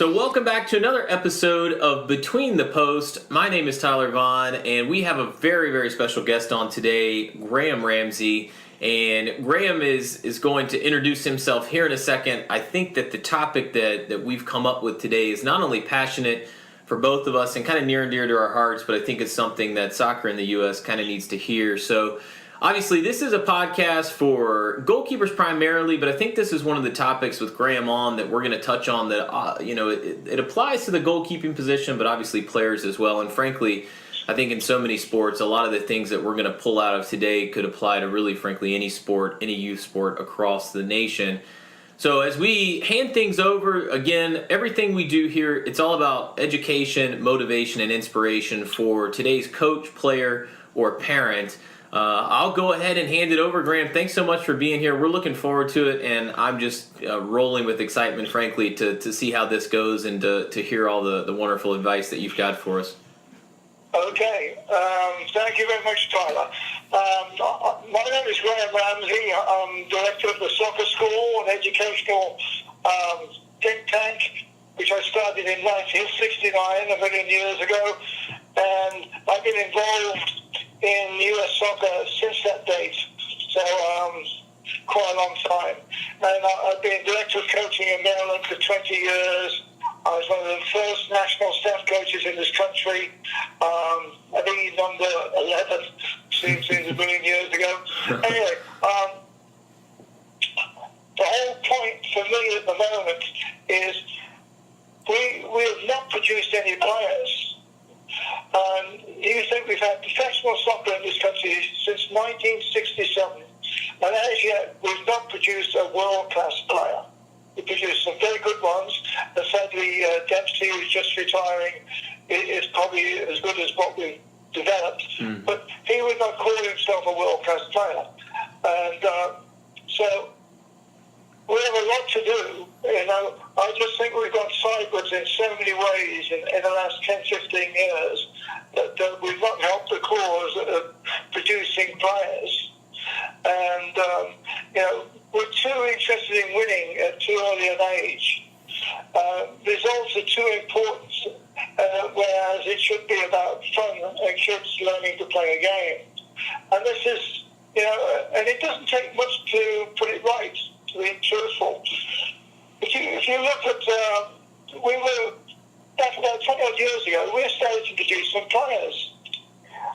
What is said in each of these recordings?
So welcome back to another episode of Between the Post. My name is Tyler Vaughan, and we have a very, very special guest on today, Coach Ramsay. And Graham is going to introduce himself here in a second. I think that the topic that we've come up with today is not only passionate for both of us and kind of near and dear to our hearts, but I think it's something that soccer in the U.S. kind of needs to hear. So obviously, this is a podcast for goalkeepers primarily, but I think this is one of the topics with Graham on that we're going to touch on that, it applies to the goalkeeping position, but obviously players as well. And frankly, I think in so many sports, a lot of the things that we're going to pull out of today could apply to really, frankly, any sport, any youth sport across the nation. So as we hand things over, again, everything we do here, it's all about education, motivation, and inspiration for today's coach, player, or parent. I'll go ahead and hand it over. Graham, thanks so much for being here. We're looking forward to it, and I'm just rolling with excitement, frankly, to see how this goes and to hear all the wonderful advice that you've got for us. Okay. Thank you very much, Tyler. My name is Coach Ramsay. I'm director of the Soccer School, an educational think tank, which I started in 1969, a million years ago, and I've been involved in U.S. soccer since that date, so quite a long time. And I've been director of coaching in Maryland for 20 years. I was one of the first national staff coaches in this country. I think he's number 11, seems a million years ago. Anyway, the whole point for me at the moment is we have not produced any players. You think we've had professional soccer in this country since 1967, and as yet we've not produced a world-class player. We produced some very good ones, and sadly Dempsey, who's just retiring, is probably as good as what we've developed, but he would not call himself a world-class player. And so we have a lot to do. I just think we've gone sideways in so many ways in the last 10, 15 years that we've not helped the cause of producing players. And, we're too interested in winning at too early an age. Results are too important, whereas it should be about fun and kids learning to play a game. And this is, and it doesn't take much to put it right, to be truthful. If you look at, that's about 20 odd years ago, we started to produce some players.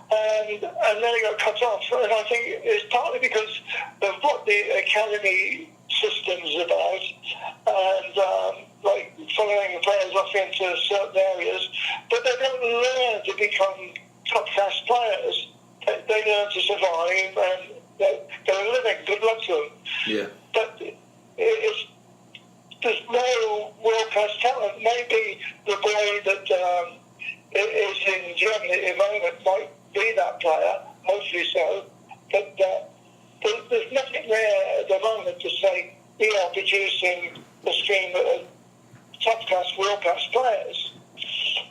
And then it got cut off. And I think it's partly because of what the academy system's about, and like following the players off into certain areas, but they don't learn to become top-class players. They learn to survive, and they're living. Good luck to them. Yeah. But there's no world-class talent. Maybe the boy that is in Germany at the moment might be that player, hopefully so, but there's nothing there at the moment to say we are producing a stream of top-class, world-class players.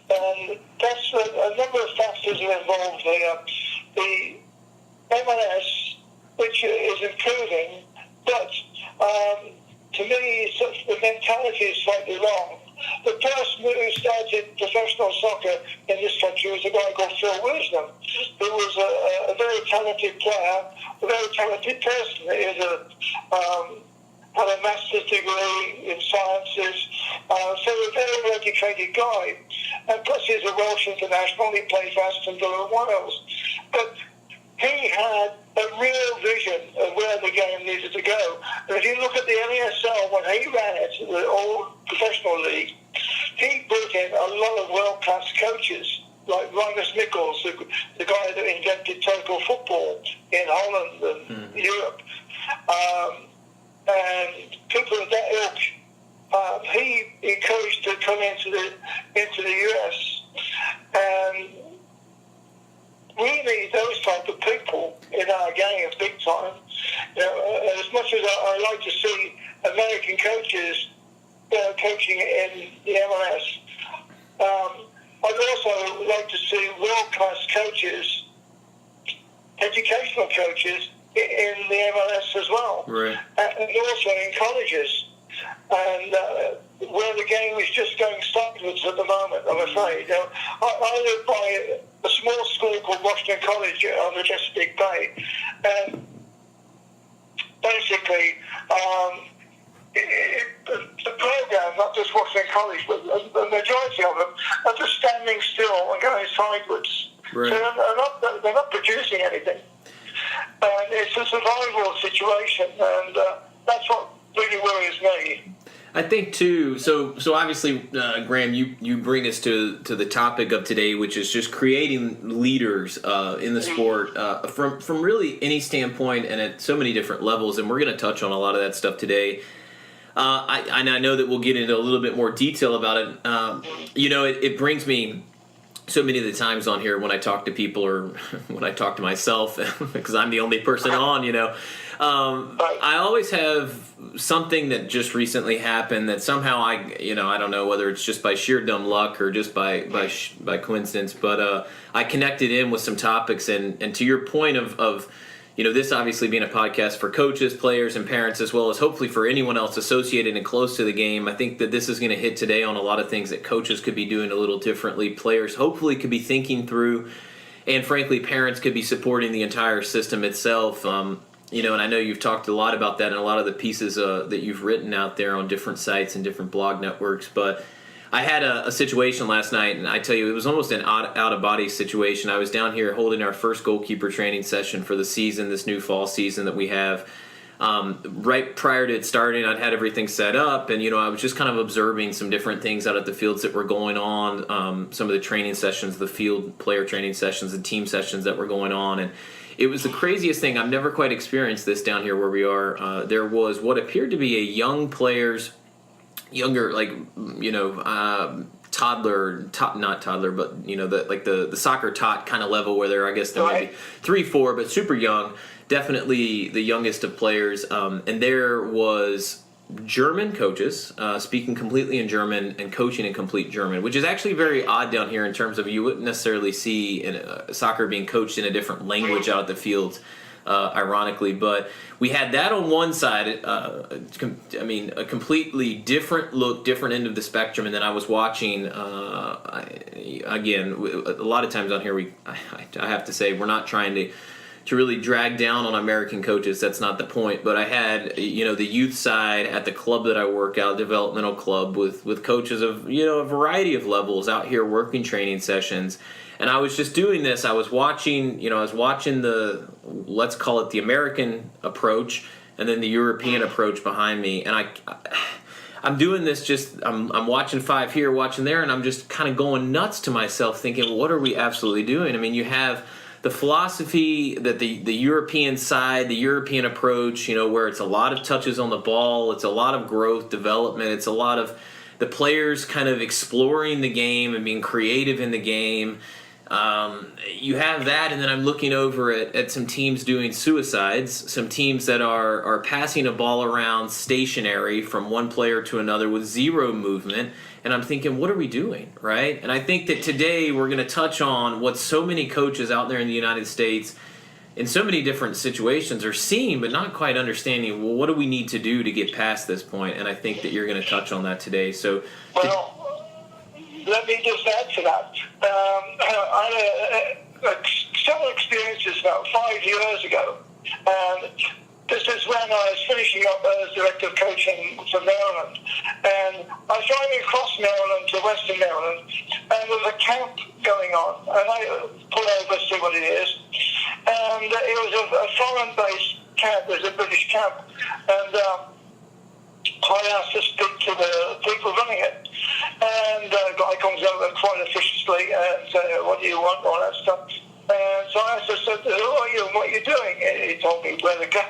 And that's a number of factors are involved here. The MLS, which is improving, but to me, the mentality is slightly wrong. The person who started professional soccer in this country was a guy called Phil Wisdom, who was a very talented player, a very talented person. He had a master's degree in sciences, so a very well-educated guy. And plus he's a Welsh international, he played for Aston Villa and Wales. But he had a real vision of where the game needed to go. And if you look at the NASL, when he ran it, the all-professional league, he brought in a lot of world-class coaches, like Rinus Michels, the guy that invented total football in Holland and Europe. And people of that ilk, he encouraged to come into the US. And we need those type of people in our game big time. As much as I like to see American coaches coaching in the MLS, I'd also like to see world-class coaches, educational coaches, in the MLS as well, right. And also in colleges. And where the game is just going sideways at the moment, I'm afraid. I live by a small school called Washington College on the Chesapeake Bay, and basically, the program, not just Washington College, but the majority of them are just standing still and going sideways. Right. So they're not producing anything. And it's a survival situation, and that's what really worries me. I think too. So obviously, Graham, you bring us to the topic of today, which is just creating leaders in the sport from really any standpoint and at so many different levels. And we're going to touch on a lot of that stuff today. I know that we'll get into a little bit more detail about it. It brings me so many of the times on here when I talk to people or when I talk to myself, because I'm the only person on, I always have something that just recently happened that somehow I don't know whether it's just by sheer dumb luck or just by coincidence, but I connected in with some topics and to your point of this obviously being a podcast for coaches, players, and parents, as well as hopefully for anyone else associated and close to the game. I think that this is going to hit today on a lot of things that coaches could be doing a little differently. Players hopefully could be thinking through, and frankly, parents could be supporting the entire system itself. And I know you've talked a lot about that in a lot of the pieces that you've written out there on different sites and different blog networks. But I had a situation last night, and I tell you, it was almost an out-of-body situation. I was down here holding our first goalkeeper training session for the season, this new fall season that we have. Right prior to it starting, I'd had everything set up, and I was just kind of observing some different things out at the fields that were going on, some of the training sessions, the field player training sessions, and team sessions that were going on, and it was the craziest thing. I've never quite experienced this down here where we are. There was what appeared to be a younger, toddler, not toddler, but the soccer tot kind of level where they're, I guess, they're maybe 3-4, but super young, definitely the youngest of players. And there was German coaches speaking completely in German and coaching in complete German, which is actually very odd down here in terms of you wouldn't necessarily see soccer being coached in a different language out at the fields. Ironically, but we had that on one side, a completely different look, different end of the spectrum, and then I was watching, again, a lot of times on here, I have to say, we're not trying to really drag down on American coaches, that's not the point, but I had, the youth side at the club that I work out, developmental club, with coaches of, a variety of levels out here working training sessions. And I was just doing this. I was watching the, let's call it the American approach, and then the European approach behind me. And I'm doing this I'm watching 5 here, watching there, and I'm just kind of going nuts to myself thinking, what are we absolutely doing? I mean, you have the philosophy that the European side, the European approach, where it's a lot of touches on the ball, it's a lot of growth, development, it's a lot of the players kind of exploring the game and being creative in the game. You have that, and then I'm looking over at some teams doing suicides, some teams that are passing a ball around stationary from one player to another with zero movement, and I'm thinking, what are we doing, right? And I think that today we're going to touch on what so many coaches out there in the United States in so many different situations are seeing but not quite understanding, well, what do we need to do to get past this point? And I think that you're going to touch on that today. So, let me just add to that. I had several experiences about 5 years ago. This is when I was finishing up as director of coaching for Maryland. And I was driving across Maryland to Western Maryland, and there was a camp going on. And I pulled over to see what it is. And it was a foreign-based camp. It was a British camp. And I asked to speak to the people running it. And the guy comes over quite officiously and said, what do you want, all that stuff. And so I said, who are you and what are you doing? And he told me where to go.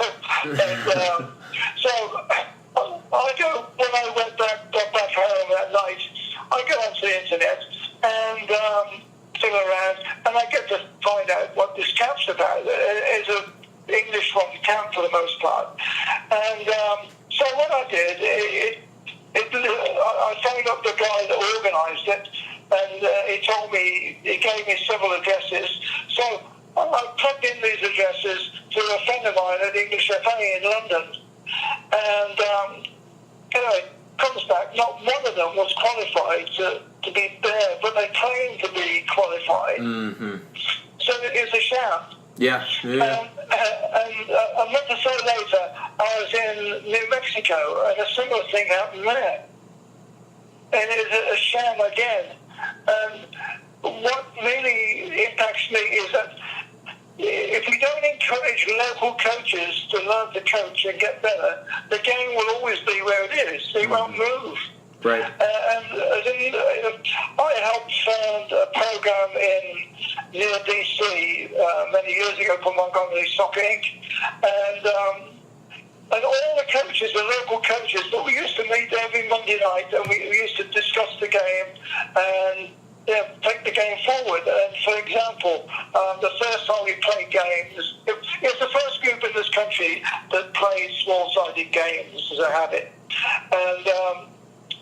And so when I got back home that night, I go onto the internet and fiddle around, and I get to find out what this camp's about. It's an English one camp for the most part. And so what I did, I phoned up the guy that organised it, and he gave me several addresses. So I plugged in these addresses to a friend of mine at English FA in London. And anyway, comes back, not one Mm-hmm. So it's a sham. Yeah. And a month or so later, I was in New Mexico, and a similar thing happened there. And it's a sham again. And what really impacts me is that if we don't encourage local coaches to learn to coach and get better, the game will always be where it is. It won't move. Right. I helped found a program near DC many years ago called Montgomery Soccer Inc. And all the coaches were local coaches, but we used to meet every Monday night, and we used to discuss the game and take the game forward. And for example, the first time we played games, it's the first group in this country that played small-sided games as a habit. And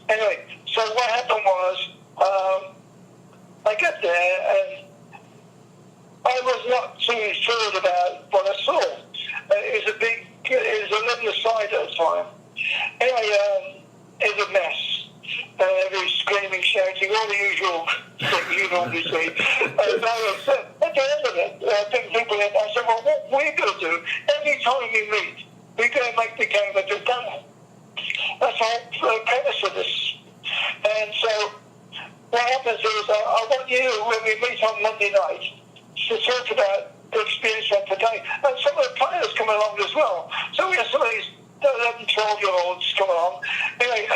anyway, so what happened was, I got there and I was not too thrilled about what I saw. It was 11 aside at the time. Anyway, it was a mess. Everybody screaming, shouting, all the usual things you normally see. And at the end of it, I think people in, I said, well, what we're going to do, every time we meet, we're going to make the game a bit better. That's our premise of this. And so what happens is I want you, when we meet on Monday night, to talk about the experience of today. And some of the players come along as well. So we have some of these 11, 12-year-olds come along. Anyway,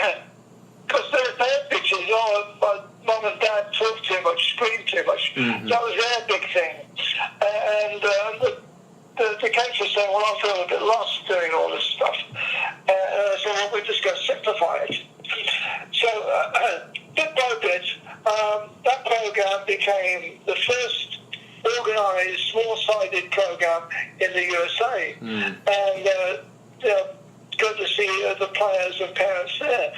because their pictures, my mum and dad talk too much, scream too much. Mm-hmm. That was their big thing. And the coach was saying, well, I feel a bit lost doing all this stuff. So we're just going to simplify it. So bit by bit, that program became the first organised, small-sided program in the USA. And good to see the players and parents there.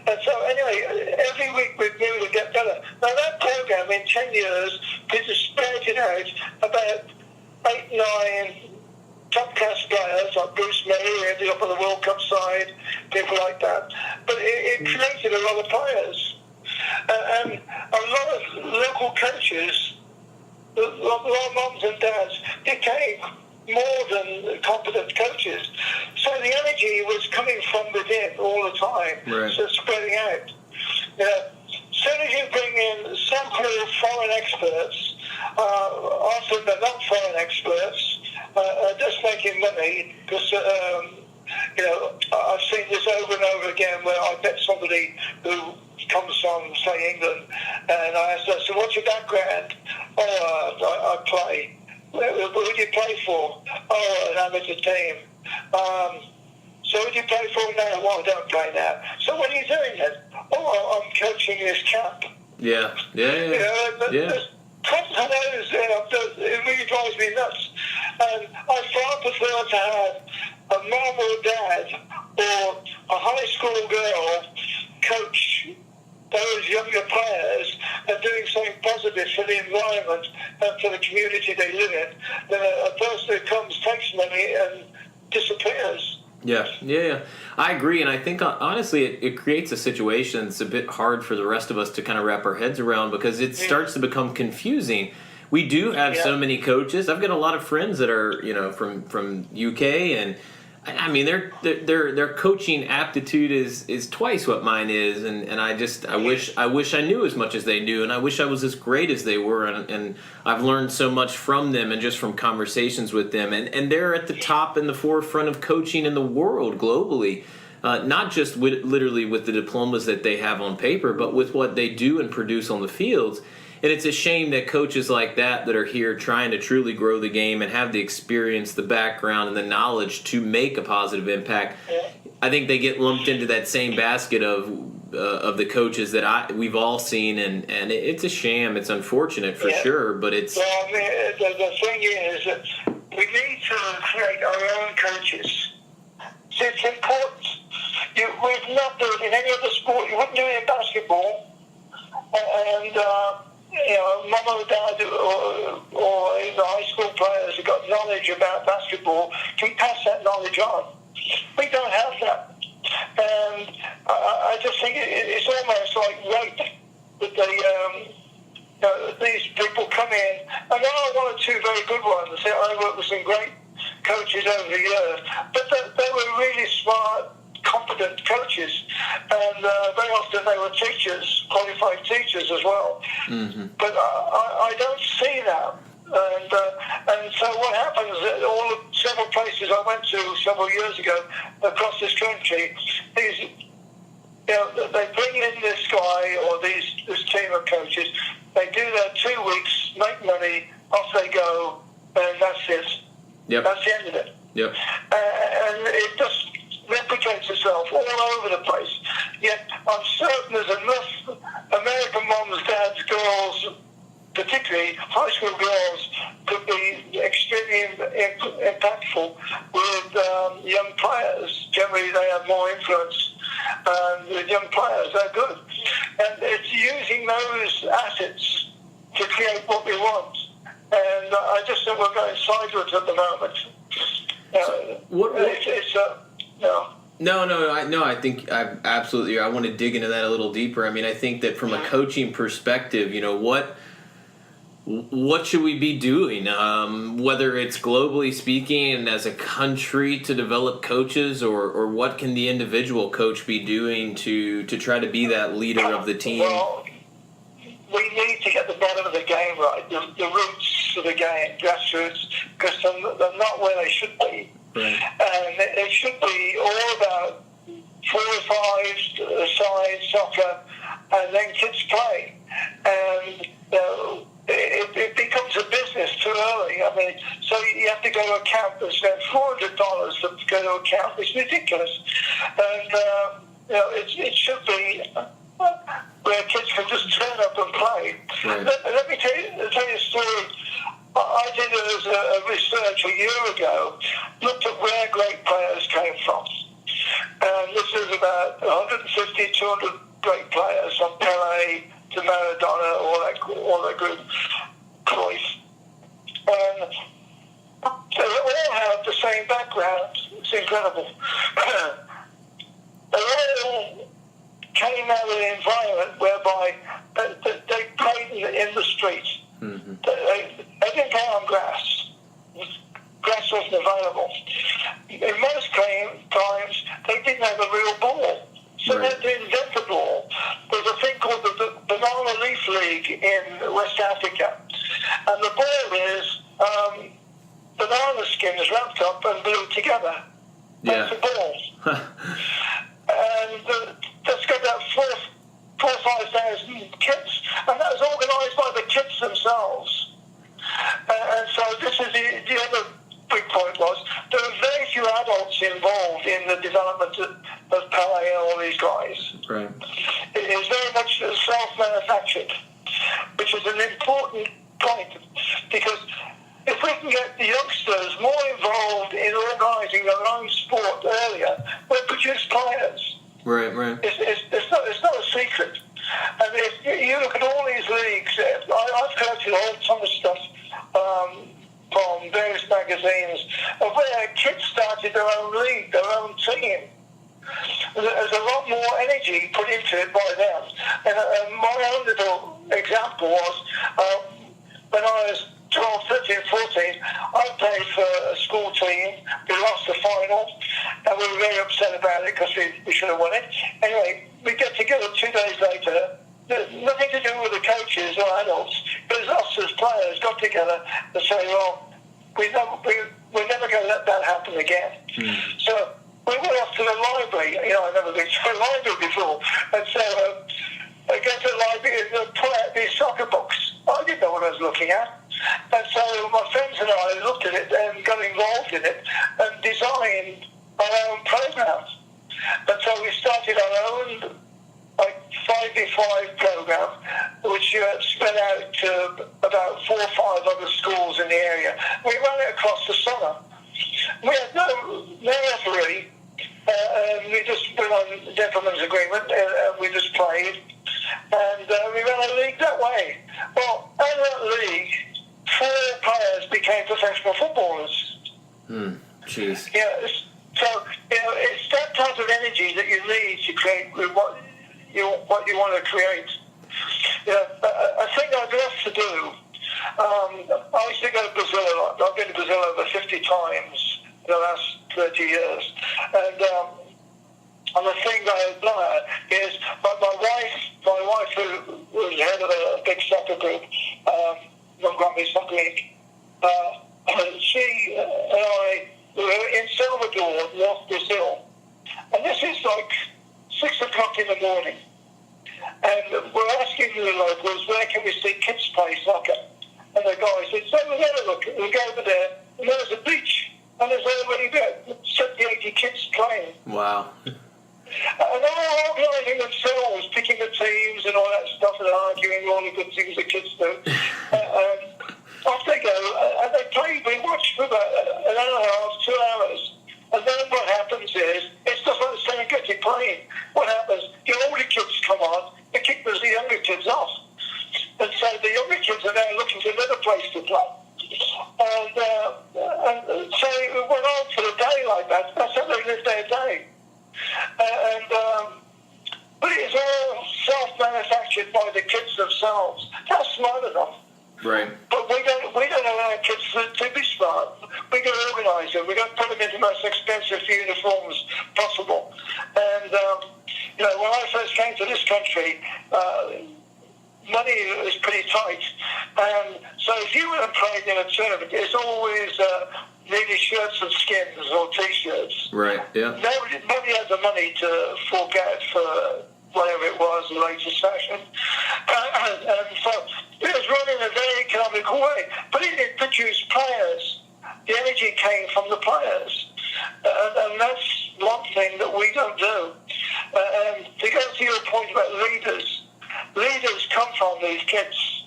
And so anyway, every week we knew to get better. Now that program in 10 years is spread out about 8, 9 top-class players like Bruce Murray, ended up on the World Cup side, people like that. But it created a lot of players. And a lot of local coaches, a lot of moms and dads became more than competent coaches. So the energy was coming from within all the time, right. So spreading out. As soon as you bring in so-called foreign experts, often they're not foreign experts, just making money, because I've seen this over and over again where I met somebody who comes from, say, England, and I asked her, so what's your background? I play. Who do you play for? Oh, an amateur team. So who do you play for now? Well, I don't play now. So what are you doing then? Oh, I'm coaching this camp. Yeah. There's tons of those, it really drives me nuts. And I far prefer to have a mom or dad or a high school girl coach those younger players and doing something positive for the environment and for the community they live in than a person who comes, takes money and disappears. Yeah. I agree, and I think, honestly, it creates a situation that's a bit hard for the rest of us to kind of wrap our heads around because it starts to become confusing. We do have so many coaches. I've got a lot of friends that are, from UK, and I mean, their coaching aptitude is twice what mine is, and I wish I knew as much as they knew, and I wish I was as great as they were, and I've learned so much from them and just from conversations with them, and they're at the top and the forefront of coaching in the world globally, not just literally with the diplomas that they have on paper, but with what they do and produce on the fields. And it's a shame that coaches like that are here trying to truly grow the game and have the experience, the background, and the knowledge to make a positive impact. I think they get lumped into that same basket of the coaches that we've all seen, and it's a sham. It's unfortunate for sure, but it's... Well, I mean, the thing is that we need to create our own coaches. So it's important. We've not done it in any other sport. You wouldn't do it in basketball. And... mum or dad or even high school players who got knowledge about basketball can pass that knowledge on. We don't have that. And I just think it's almost like rape that these people come in, and there are one or two very good ones. I worked with some great coaches over the years, but they were really smart, competent coaches, and very often they were teachers, qualified teachers as well. Mm-hmm. But I don't see that. And so what happens is several places I went to several years ago across this country, they bring in this guy or this team of coaches, they do their 2 weeks, make money, off they go, and that's it. Yep. That's the end of it. Yep. And it just replicates itself all over the place. Yet I'm certain there's enough American moms, dads, girls, particularly high school girls, could be extremely impactful with young players. Generally, they have more influence. And with young players, they're good. And it's using those assets to create what we want. And I just think we're going sideways at the moment. No, I think I want to dig into that a little deeper. I mean, I think that from a coaching perspective, what should we be doing? Whether it's globally speaking and as a country to develop coaches, or what can the individual coach be doing to try to be that leader of the team? Well, we need to get the bottom of the game right, the roots of the game, grassroots, because they're not where they should be. Right. And it should be all about 4 or 5 side soccer, and then kids play. And it becomes a business too early. I mean, so you have to go to a camp and spend $400 to go to a camp. It's ridiculous. And it should be where kids can just turn up and play. Right. Let me tell you a story. I did a research a year ago, looked at where great players came from. And this is about 150, 200 great players, from Pelé to Maradona, all that group, Cruyff. And they all have the same background. It's incredible. They all came out of an environment whereby they played in the streets. Mm-hmm. They didn't play on grass. Grass wasn't available. In most times, they didn't have a real ball. So right. They invent the ball. There's a thing called the Banana Leaf League in West Africa. And the ball is banana skins wrapped up and glued together. Yeah. That's the ball. And that's got about 4,000 or 5,000 kids. And that was organised by the kids themselves. And so this is the other big point was there are very few adults involved in the development of Pelé and all these guys. Right. It is very much self-manufactured, which is an important point, because if we can get the youngsters more involved in organising their own sport earlier, we'll produce players. Right. It's not a secret. And if you look at all these leagues, I've collected a whole ton of stuff from various magazines of where kids started their own league, their own team. There's a lot more energy put into it by them. And my own little example was when I was 12, 13, 14, I played for a school team. We lost the final, and we were very upset about it because we should have won it. Anyway, we get together 2 days later. Nothing to do with the coaches or adults. It was us as players got together and say, well, we're never going to let that happen again. Mm. So we went off to the library. I'd never been to a library before. And so I go to the library and pull out these soccer books. I didn't know what I was looking at. And so my friends and I looked at it and got involved in it and designed our own programs. And so we started our own 5v5 program, which spread out to about 4 or 5 other schools in the area. We ran it across the summer. We had no referee, and we just went on gentleman's agreement, and we just played, and we ran a league that way. Well, out of that league, 4 players became professional footballers. Jeez. So it's that type of energy that you need to create what you want to create. A thing I'd love to do I used to go to Brazil a lot. I've been to Brazil over 50 times in the last 30 years. And the thing that I admire is my wife who was head of a big soccer group, Montgomery Soccer League, she and I were in Salvador, North Brazil. And this is like 6 o'clock in the morning. And we're asking the locals, where can we see kids play soccer? And the guy said, so we're there, look, we go over there, and there's a beach, and there's already about 70, 80 kids playing. Wow. And they're all organising themselves, picking the teams and all that stuff, and arguing all the good things that kids do. Off they go, and they play, we watch for about an hour and a half, 2 hours. And then what happens is, it's just like the Serengeti playing. What happens, the older kids come on, they kick the younger kids off. And so the younger kids are now looking for another place to play. And so it went on for a day like that. That's how they lived their day. But it's all self-manufactured by the kids themselves. They're smart enough. Right. But we don't allow kids to be smart. We got to organise them. We got to put them into the most expensive uniforms possible. And when I first came to this country, money was pretty tight. And so if you were playing in a tournament, it's always really shirts and skins or T-shirts. Right. Yeah. Nobody had the money to fork out for whatever it was, the latest fashion. And so it was run in a very economical way. But it produced players. The energy came from the players. And that's one thing that we don't do. And to go to your point about leaders come from these kids.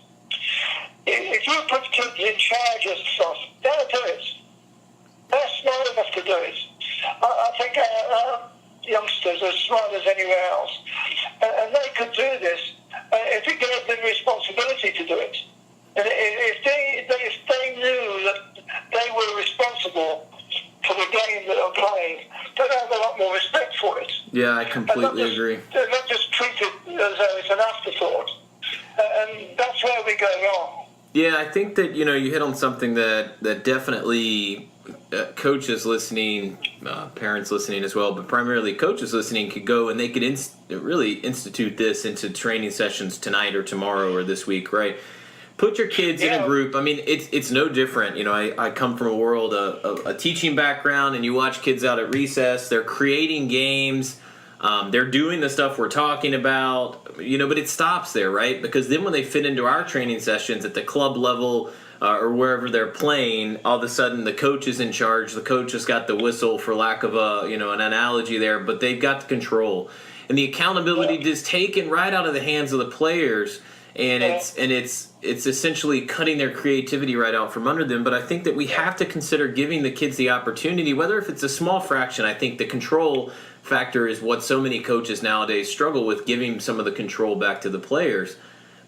If you put kids in charge of stuff, they'll do it. They're smart enough to do it. I think youngsters are as smart as anywhere else. And they could do this if you gave them responsibility to do it. And if they knew that they were responsible for the game that they're playing, they'd have a lot more respect for it. Yeah, I completely agree. They're not just treated as though it's an afterthought. And that's where we go wrong. Yeah, I think that, you hit on something that definitely coaches listening, parents listening as well, but primarily coaches listening could go and they could really institute this into training sessions tonight or tomorrow or this week, right? Put your kids in a group. I mean, it's no different. I come from a world of a teaching background, and you watch kids out at recess. They're creating games. They're doing the stuff we're talking about, but it stops there, right? Because then when they fit into our training sessions at the club level or wherever they're playing, all of a sudden the coach is in charge. The coach has got the whistle, for lack of an analogy there, but they've got the control. And the accountability is taken right out of the hands of the players, and it's essentially cutting their creativity right out from under them. But I think that we have to consider giving the kids the opportunity, whether if it's a small fraction. I think the control factor is what so many coaches nowadays struggle with, giving some of the control back to the players.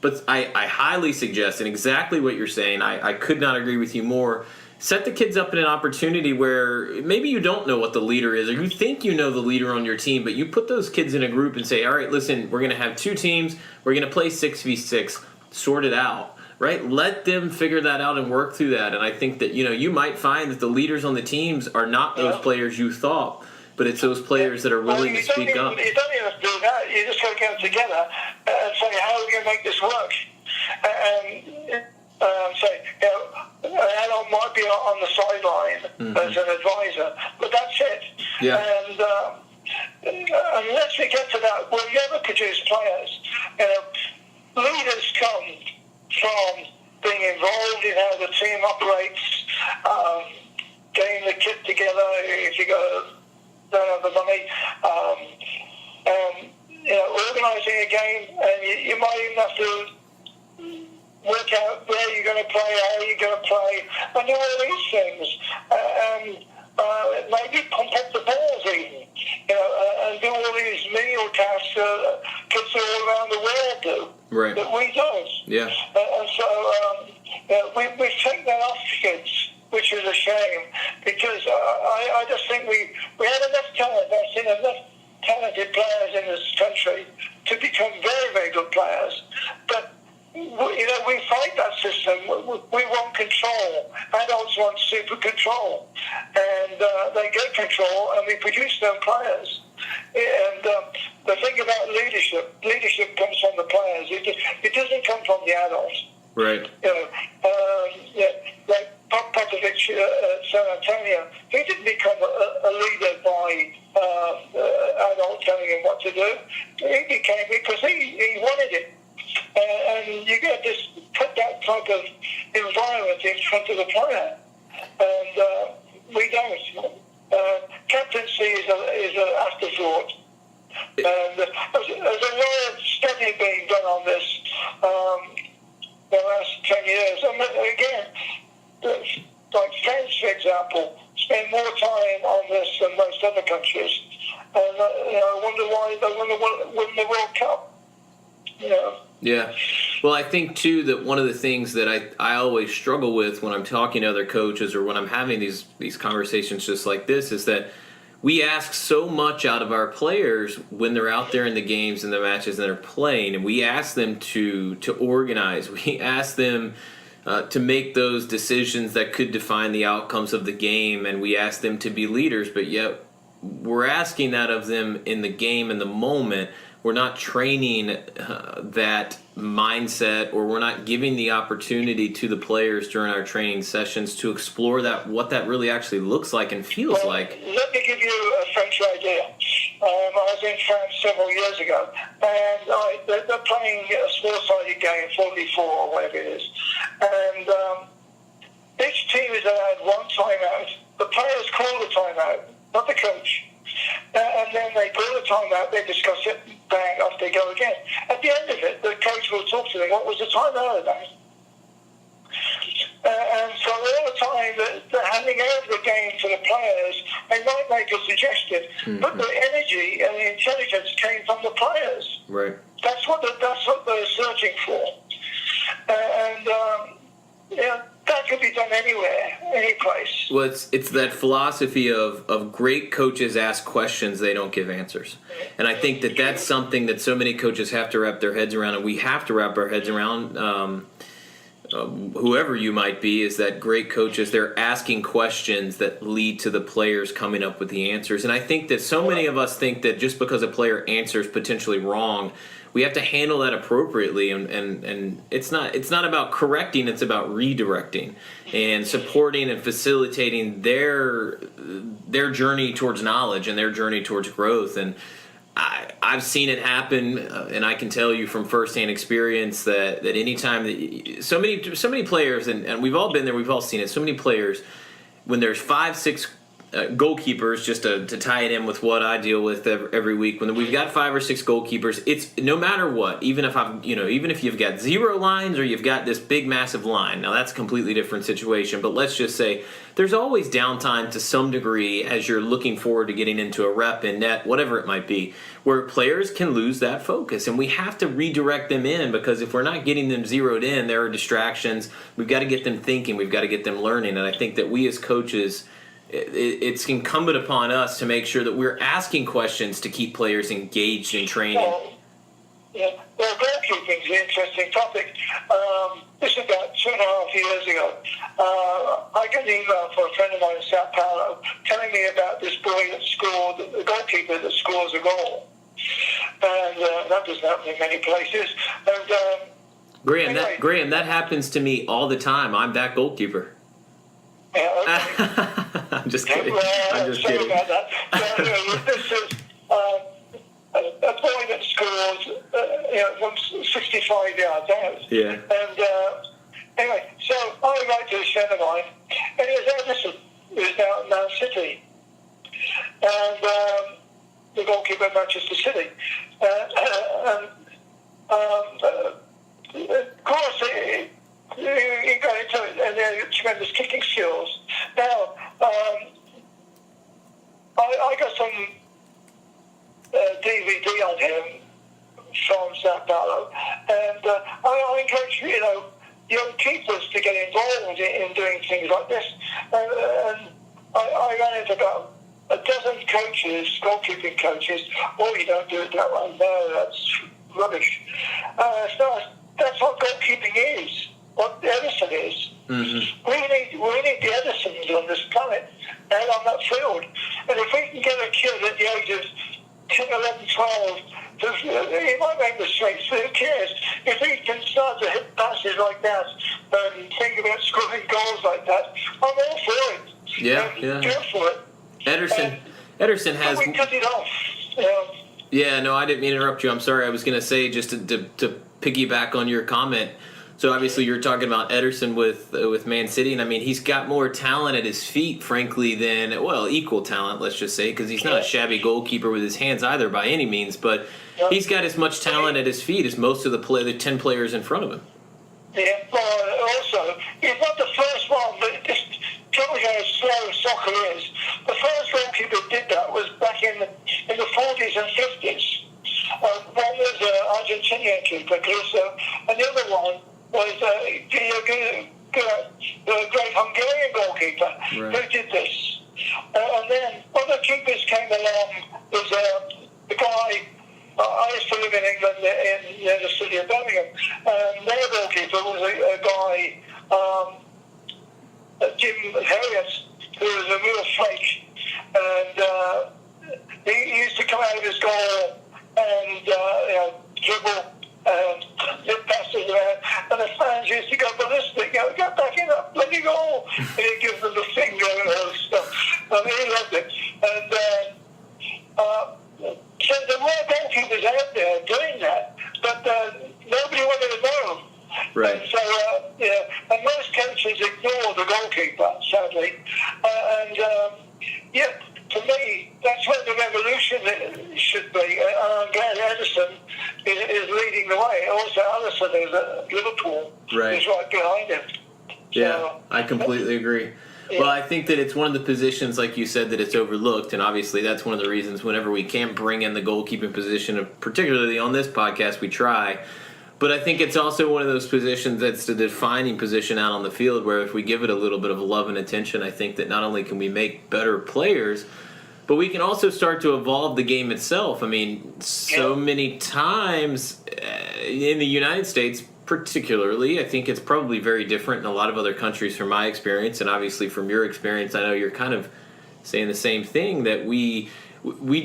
But I highly suggest, and exactly what you're saying, I could not agree with you more, set the kids up in an opportunity where maybe you don't know what the leader is, or you think you know the leader on your team, but you put those kids in a group and say, all right, listen, we're going to have 2 teams, we're going to play 6v6, sort it out, right? Let them figure that out and work through that. And I think that, you might find that the leaders on the teams are not those players you thought, but it's those players that are willing to speak up. You don't even do that. You just got to get them together and say, how are we going to make this work? And say, an adult might be on the sideline as an advisor, but that's it. Yeah. And unless we get to that, we'll never produce players. Leaders come from being involved in how the team operates, getting the kit together if you don't have the money, organising a game, and you might even have to work out where you're going to play, how you're going to play, and do all these things. Maybe pump up the balls even, and do all these menial tasks kids all around the world do, right, that we don't. Yeah. And so we've taken that off kids, which is a shame, because I just think we have enough talent. I've seen enough talented players in this country to become very, very good players. But we fight that system. We want control. Adults want super control. And they get control, and we produce them players. And the thing about leadership comes from the players. It doesn't come from the adults. Right. Like Popovich at San Antonio, he didn't become a leader by adults telling him what to do. He became because he wanted it. And you got to put that type of environment in front of the player. And we don't. Captaincy is an afterthought. And there's a lot of study being done on this the last 10 years. And again, like France, for example, spend more time on this than most other countries. And I wonder why they win the World Cup. Yeah. Well, I think, too, that one of the things that I always struggle with when I'm talking to other coaches or when I'm having these conversations just like this is that we ask so much out of our players when they're out there in the games and the matches that they're playing, and we ask them to organize. We ask them to make those decisions that could define the outcomes of the game, and we ask them to be leaders, but yet we're asking that of them in the game, in the moment. We're not training that mindset, or we're not giving the opportunity to the players during our training sessions to explore what that really actually looks like and feels like. Let me give you a French idea. I was in France several years ago, and they're playing a small-sided game, 44 or whatever it is. And each team is allowed one timeout. The players call the timeout, not the coach. And then they call the timeout, they discuss it, bang, off they go again. At the end of it, the coach will talk to them, what was the timeout about? And so all the time that they're handing over the game to the players, they might make a suggestion, but the energy and the intelligence came from the players. Right. That's what they're searching for. That could be done anywhere, any place. Well, it's that philosophy of great coaches ask questions, they don't give answers. And I think that that's something that so many coaches have to wrap their heads around, and we have to wrap our heads around, whoever you might be, is that great coaches, they're asking questions that lead to the players coming up with the answers. And I think that so many of us think that just because a player answers potentially wrong, we have to handle that appropriately, and it's not about correcting, it's about redirecting and supporting and facilitating their journey towards knowledge and their journey towards growth. And I've seen it happen, and I can tell you from firsthand experience that anytime that so many players, and we've all been there, we've all seen it, so many players, when there's 5-6 goalkeepers, just to tie it in with what I deal with every week. When we've got 5 or 6 goalkeepers, it's no matter what. Even if you've got 0 lines or you've got this big massive line. Now that's a completely different situation. But let's just say there's always downtime to some degree as you're looking forward to getting into a rep in net, whatever it might be, where players can lose that focus, and we have to redirect them in, because if we're not getting them zeroed in, there are distractions. We've got to get them thinking. We've got to get them learning. And I think that we as coaches, it's incumbent upon us to make sure that we're asking questions to keep players engaged in training. Well, goalkeeping is an interesting topic. This is about 2.5 years ago. I got an email from a friend of mine in Sao Paulo telling me about this boy that scored, the goalkeeper that scores a goal. And that doesn't happen in many places. And Graham, that happens to me all the time. I'm that goalkeeper. Yeah, okay. I'm just kidding. I'm just sorry kidding. about that. So, this is a boy that scores from 65 yards out. Yeah. And anyway, so I write to a friend of mine, and he was listen, he was now at Man City, and the goalkeeper of Manchester City, of course. You go into it, and they're tremendous kicking skills. Now, I got some DVD on him from Sao Paulo, and I encourage young keepers to get involved in doing things like this. And I ran into about a dozen coaches, goalkeeping coaches. Oh, you don't do it that way. No, that's rubbish. So I that's what goalkeeping is. What Edison is. Mm-hmm. We need the Edisons on this planet and on that field. And if we can get a kid at the age of 10, 11, 12, he might make mistakes, but who cares? If he can start to hit passes like that and think about scoring goals like that, I'm all for it. Yeah. Go for it. Ederson has. We cut it off. Yeah, no, I didn't mean to interrupt you. I'm sorry. I was going to say, just to piggyback on your comment. So obviously you're talking about Ederson with Man City, and I mean he's got more talent at his feet, frankly, than equal talent, let's just say, because he's not a shabby goalkeeper with his hands either by any means, but he's got as much talent at his feet as most of the 10 players in front of him. Yeah, also he's not the first one, but it just tells you how slow soccer is. The first goalkeeper who did that was back in the 40s and 50s. One was an Argentinian keeper, Caruso, and the other one was a great Hungarian goalkeeper who did this. And then other keepers came along. There's the guy, I used to live in England near the city of Birmingham, and their goalkeeper was a guy, Jim Harriet, who was a real flake. And he used to come out of his goal and dribble and hit passes around, and the fans used to go ballistic. Get back in that bloody goal, and he'd give them the finger and all that stuff. I mean, he loved it. And so there were goalkeepers out there doing that, but nobody wanted to know. Right. And so, and most coaches ignore the goalkeeper, sadly. To me, that's where the revolution should be. I'm glad Edison is leading the way. Also, Alisson is at Liverpool. Right. Is right behind him. Yeah, I completely agree. Well, I think that it's one of the positions, like you said, that it's overlooked, and obviously that's one of the reasons whenever we can bring in the goalkeeping position, particularly on this podcast, we try. But I think it's also one of those positions that's the defining position out on the field where if we give it a little bit of love and attention, I think that not only can we make better players, but we can also start to evolve the game itself. I mean, so many times in the United States particularly, I think it's probably very different in a lot of other countries from my experience, and obviously from your experience, I know you're kind of saying the same thing, that we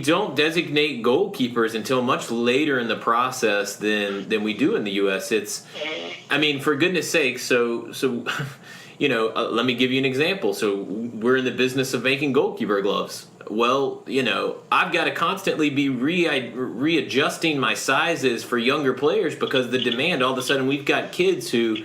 don't designate goalkeepers until much later in the process than we do in the U.S. I mean, for goodness sake, so let me give you an example. So we're in the business of making goalkeeper gloves. Well, I've got to constantly be readjusting my sizes for younger players because the demand, all of a sudden we've got kids who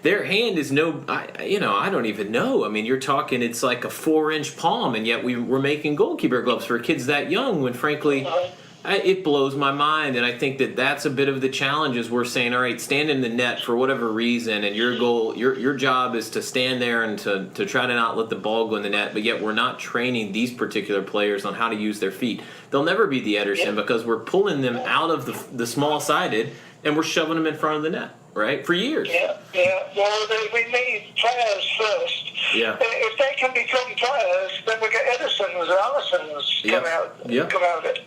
their hand is I don't even know. I mean, you're talking, it's like a 4-inch palm, and yet we're making goalkeeper gloves for kids that young when frankly it blows my mind. And I think that that's a bit of the challenge is we're saying, all right, stand in the net for whatever reason, and your job is to stand there and to try to not let the ball go in the net, but yet we're not training these particular players on how to use their feet. They'll never be the Ederson because we're pulling them out of the small-sided and we're shoving them in front of the net, right, for years. Yeah. Well, we need players first. Yeah. If they can become players, then we get Edisons and Alissons come out of it.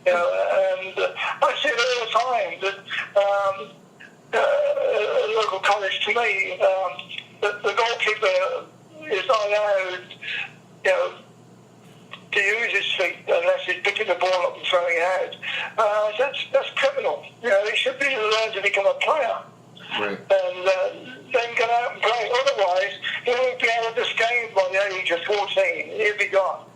And I see it all the time that a local college to me, the goalkeeper is not allowed, to use his feet unless he's picking the ball up and throwing it out. That's criminal. He should be learned to become a player. Right. And then go out and play. Otherwise, he won't be out of this game by the age of 14. He'll be gone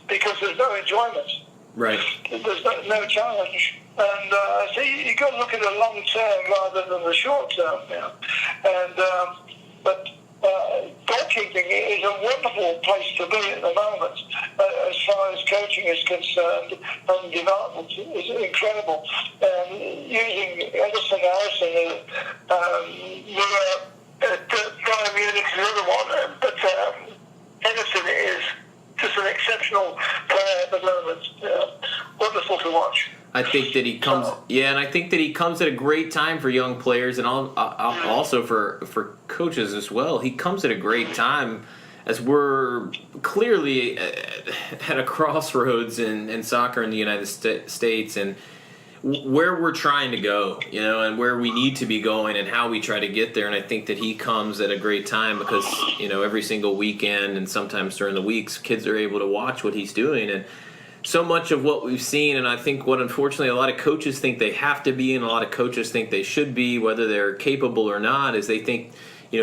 because there's no enjoyment. Right. There's no challenge. And so you've got to look at the long term rather than the short term now. But goalkeeping is a wonderful place to be at the moment as far as coaching is concerned, and development is incredible. Using Edison Harrison, Bayern Munich is another one, but Edison is just an exceptional player at the moment. Wonderful to watch. I think that he comes, and I think that he comes at a great time for young players, and also for coaches as well. He comes at a great time as we're clearly at a crossroads in soccer in the United States, and where we're trying to go, and where we need to be going and how we try to get there. And I think that he comes at a great time because, every single weekend and sometimes during the weeks, kids are able to watch what he's doing. And so much of what we've seen, and I think what unfortunately a lot of coaches think they have to be and a lot of coaches think they should be, whether they're capable or not, is they think,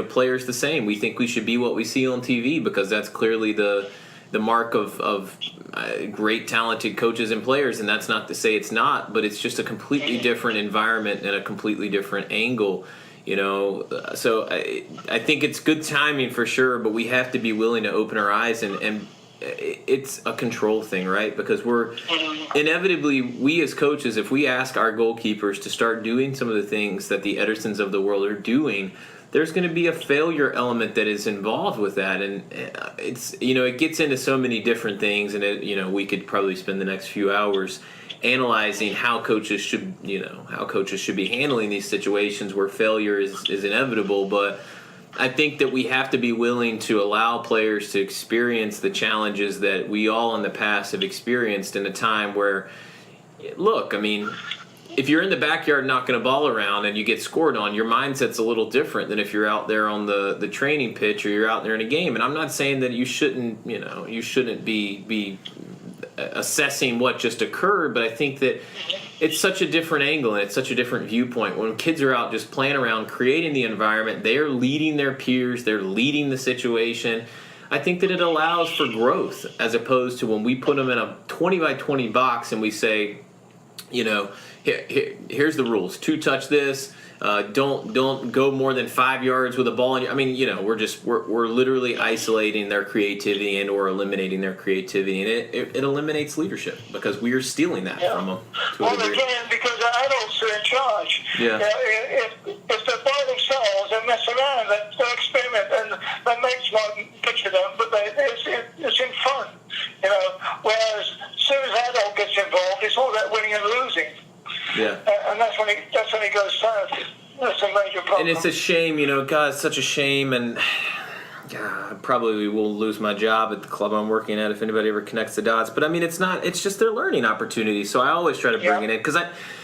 players the same. We think we should be what we see on TV because that's clearly the mark of great talented coaches and players, and that's not to say it's not, but it's just a completely different environment and a completely different angle, so I think it's good timing for sure, but we have to be willing to open our eyes, and it's a control thing, right? Because we're inevitably, we as coaches, if we ask our goalkeepers to start doing some of the things that the Edersons of the world are doing, there's going to be a failure element that is involved with that, and it's it gets into so many different things, and we could probably spend the next few hours analyzing how coaches should be handling these situations where failure is inevitable. But I think that we have to be willing to allow players to experience the challenges that we all in the past have experienced in a time where, look, I mean, if you're in the backyard knocking a ball around and you get scored on, your mindset's a little different than if you're out there on the training pitch or you're out there in a game. And I'm not saying that you shouldn't be assessing what just occurred, but I think that it's such a different angle and it's such a different viewpoint. When kids are out just playing around, creating the environment, they're leading their peers, they're leading the situation. I think that it allows for growth as opposed to when we put them in a 20 by 20 box and we say, here's the rules. 2 touch this. Don't go more than 5 yards with a ball. I mean, we're literally isolating their creativity and or eliminating their creativity, and it eliminates leadership because we are stealing that from them. Again, because the adults are in charge. Yeah. If they're by themselves and mess around, they'll experiment, and their mates might picture them, but it's in fun. Whereas as soon as an adult gets involved, it's all about winning and losing. Yeah, and that's when it goes south. That's a major problem. And it's a shame, God, it's such a shame, and I probably will lose my job at the club I'm working at if anybody ever connects the dots. But I mean, it's just their learning opportunity. So I always try to bring it in because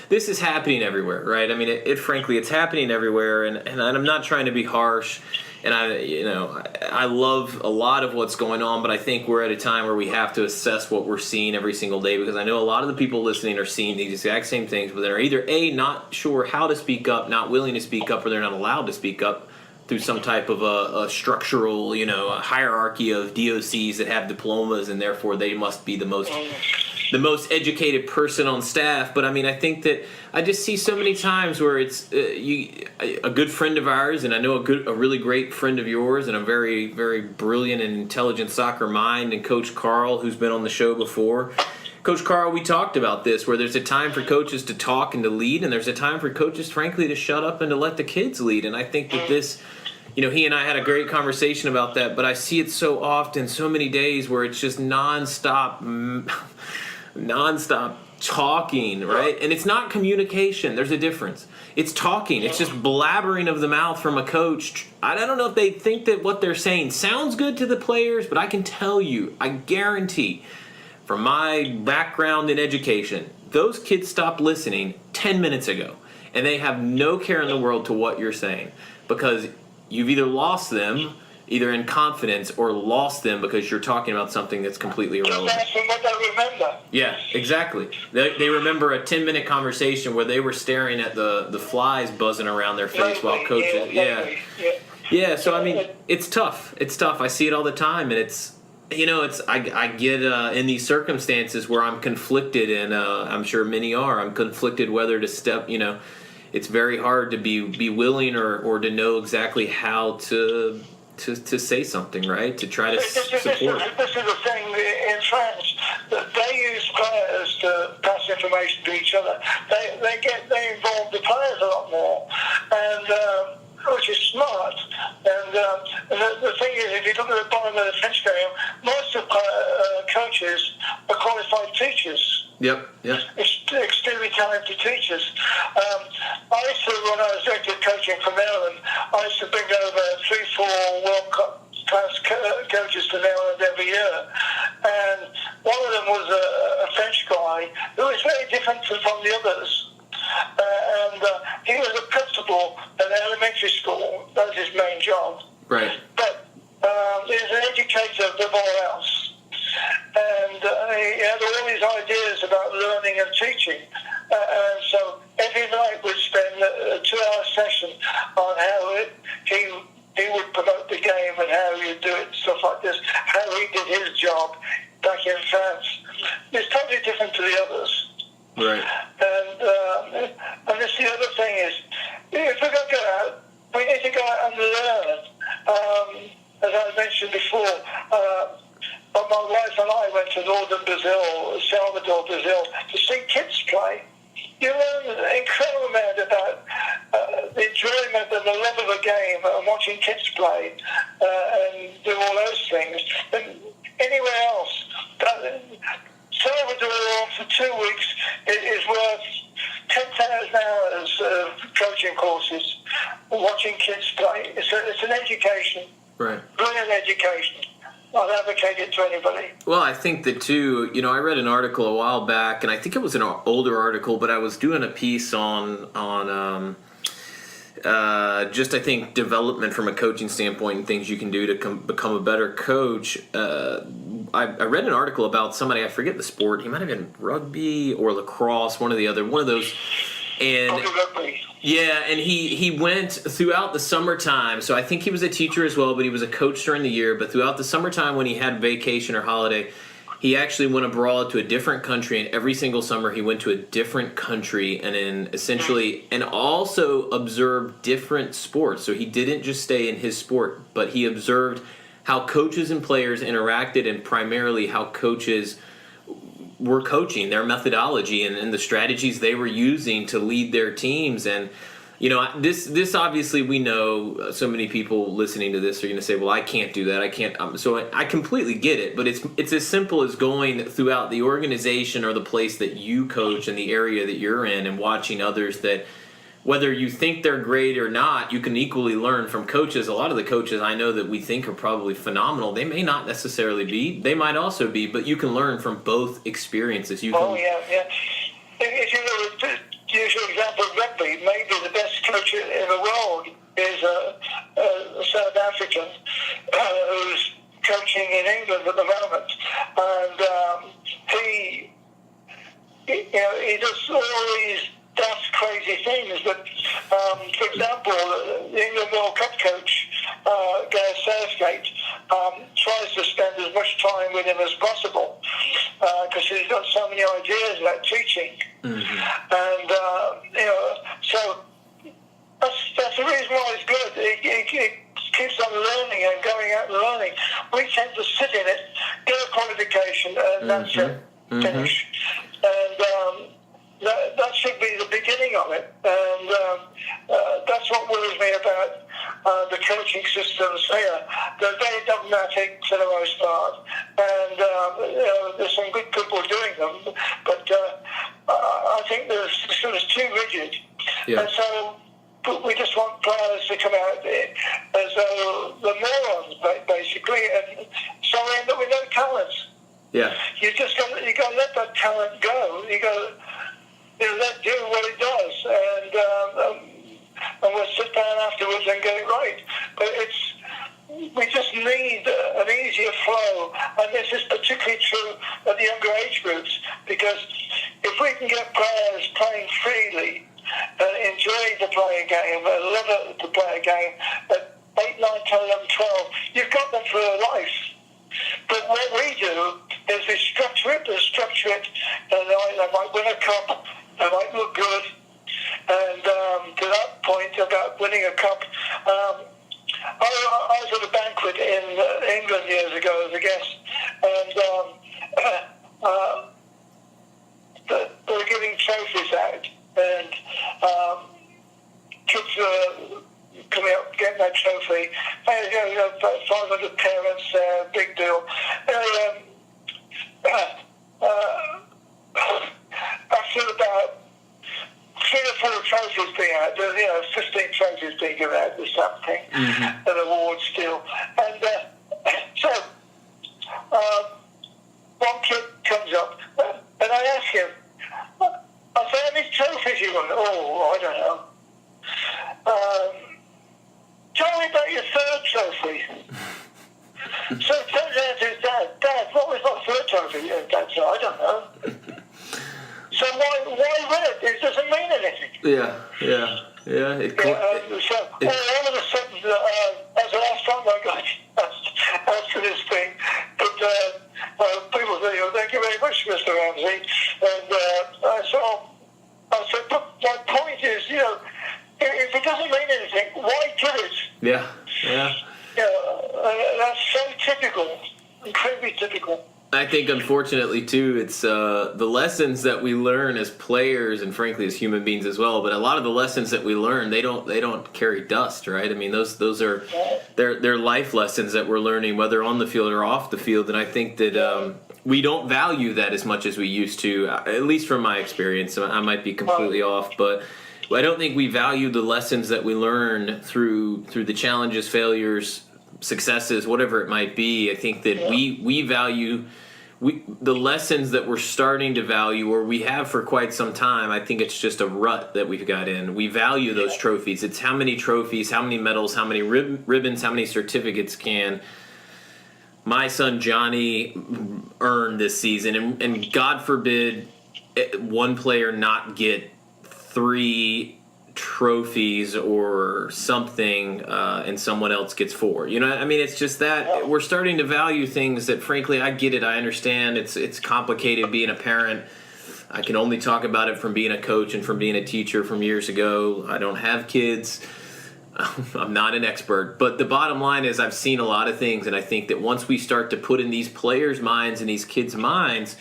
this is happening everywhere, right? I mean, frankly, it's happening everywhere, and I'm not trying to be harsh. And I love a lot of what's going on, but I think we're at a time where we have to assess what we're seeing every single day, because I know a lot of the people listening are seeing these exact same things, but they're either not sure how to speak up, not willing to speak up, or they're not allowed to speak up through some type of a structural, a hierarchy of DOCs that have diplomas, and therefore they must be the most educated person on staff. But I mean, I think that I just see so many times where it's a good friend of ours, and I know a really great friend of yours, and a very, very brilliant and intelligent soccer mind, and Coach Carl, who's been on the show before. Coach Carl, we talked about this, where there's a time for coaches to talk and to lead, and there's a time for coaches, frankly, to shut up and to let the kids lead. And I think that this, he and I had a great conversation about that, but I see it so often, so many days where it's just nonstop talking, right? And it's not communication. There's a difference. It's talking. It's just blabbering of the mouth from a coach. I don't know if they think that what they're saying sounds good to the players, but I can tell you, I guarantee, from my background in education, those kids stopped listening 10 minutes ago, and they have no care in the world to what you're saying, because you've either lost them either in confidence or lost them because you're talking about something that's completely irrelevant. That's what they remember. Yeah, exactly. They remember a 10-minute conversation where they were staring at the flies buzzing around their face while coaching. Yeah, so I mean, it's tough. It's tough. I see it all the time, and I get in these circumstances where I'm conflicted, and I'm sure many are. I'm conflicted whether to step, it's very hard to be willing or to know exactly how to say something, right? To try to support. This is the thing in France, that they use players to pass information to each other. They involve the players a lot more, and which is smart. And the thing is, if you look at the bottom of the French game, most of coaches are qualified teachers. Yep. Extremely talented teachers. I used to, when I was director of coaching for Maryland, I used to bring over 3-4 World Cup class coaches to Maryland every year. And one of them was a French guy who was very different from the others. later than all else. And he had all these ideas about learning and teaching. And so every night we'd spend a 2-hour session on how he would promote the game and how he'd do it and stuff like this, how he did his job back in France. It's totally different to the others. Right. And this the other thing is, if we're going to go out, we need to go out and learn. As I mentioned before, but my wife and I went to northern Brazil, Salvador, Brazil, to see kids play. You learn an incredible amount about the enjoyment and the love of a game and watching kids play and do all those things than anywhere else. Salvador for 2 weeks is worth 10,000 hours of coaching courses, watching kids play. It's an education, right? Brilliant education. I'd advocate it to anybody. Well, I think that too, I read an article a while back, and I think it was an older article, but I was doing a piece on just, I think, development from a coaching standpoint and things you can do to become a better coach. I read an article about somebody, I forget the sport, he might have been rugby or lacrosse, one of those. And yeah, and he went throughout the summertime. So I think he was a teacher as well, but he was a coach during the year. But throughout the summertime when he had vacation or holiday, he actually went abroad to a different country. And every single summer he went to a different country and also observed different sports. So he didn't just stay in his sport, but he observed how coaches and players interacted and primarily how coaches were coaching, their methodology and the strategies they were using to lead their teams. And this obviously, we know so many people listening to this are going to say, well, I can't do that, I can't. So I completely get it, but it's as simple as going throughout the organization or the place that you coach and the area that you're in and watching others that, whether you think they're great or not, you can equally learn from coaches. A lot of the coaches I know that we think are probably phenomenal, they may not necessarily be. They might also be, but you can learn from both experiences. Yeah. If you use your example of rugby, maybe the best coach in the world is a South African who's coaching in England at the moment. And he does all these daft, crazy things. But, for example, the England World Cup coach, Gareth Southgate, tries to spend as much time with him as possible because he's got so many ideas about teaching. Mm-hmm. And, so that's the reason why it's good. It keeps on learning and going out and learning. We tend to sit in it, get a qualification, and that's it. Finish. And that should be the beginning of it. And that's what worries me about the coaching systems here. They're very dogmatic for the most part. And there's some good people doing them. But I think it's too rigid. Yeah. And so we just want players to come out as though the morons, basically. And so we end up with no talent. Yeah. You got to let that talent go. You got to let it do what it does, and we'll sit down afterwards and get it right. But we just need an easier flow, and this is particularly true at the younger age groups, because if we can get players playing freely, enjoying to play a game, love to play a game at 8, 9, 10, 11, 12, you've got them for life. But what we do is we structure it, and they might win a cup, they might look good, and to that point about winning a cup, I was at a banquet in England years ago as a guest, and they were giving trophies out, and kids were coming up, getting that trophy. About 500 parents there, big deal. After about 3 or 4 trophies being out, 15 trophies being given out, this something, an award still. And so one kid comes up, and I ask him, I said, how many trophies you won? Oh, I don't know. Tell me about your 3rd trophy. So it turns trophy. Dad said, I don't know. So why win it? It doesn't mean anything. Yeah. So all of a sudden, that's the last time I got asked for this thing. But people say, thank you very much, Mr. Ramsay. And I said, but my point is, if it doesn't mean anything, why give it? Yeah. That's so typical, incredibly typical. I think, unfortunately, too, it's the lessons that we learn as players, and frankly as human beings as well. But a lot of the lessons that we learn, they don't carry dust, right? I mean, those are they're life lessons that we're learning, whether on the field or off the field. And I think that we don't value that as much as we used to, at least from my experience. I might be completely off, but I don't think we value the lessons that we learn through the challenges, failures, successes, whatever it might be. I think that we value the lessons that we're starting to value, or we have for quite some time. I think it's just a rut that we've got in. We value those trophies. It's how many trophies, how many medals, how many ribbons, how many certificates can my son Johnny earn this season. And God forbid one player not get 3 trophies or something, and someone else gets 4. I mean, it's just that we're starting to value things that, frankly, I get it. I understand it's complicated being a parent. I can only talk about it from being a coach and from being a teacher from years ago. I don't have kids. I'm not an expert, but the bottom line is I've seen a lot of things, and I think that once we start to put in these players' minds and these kids' minds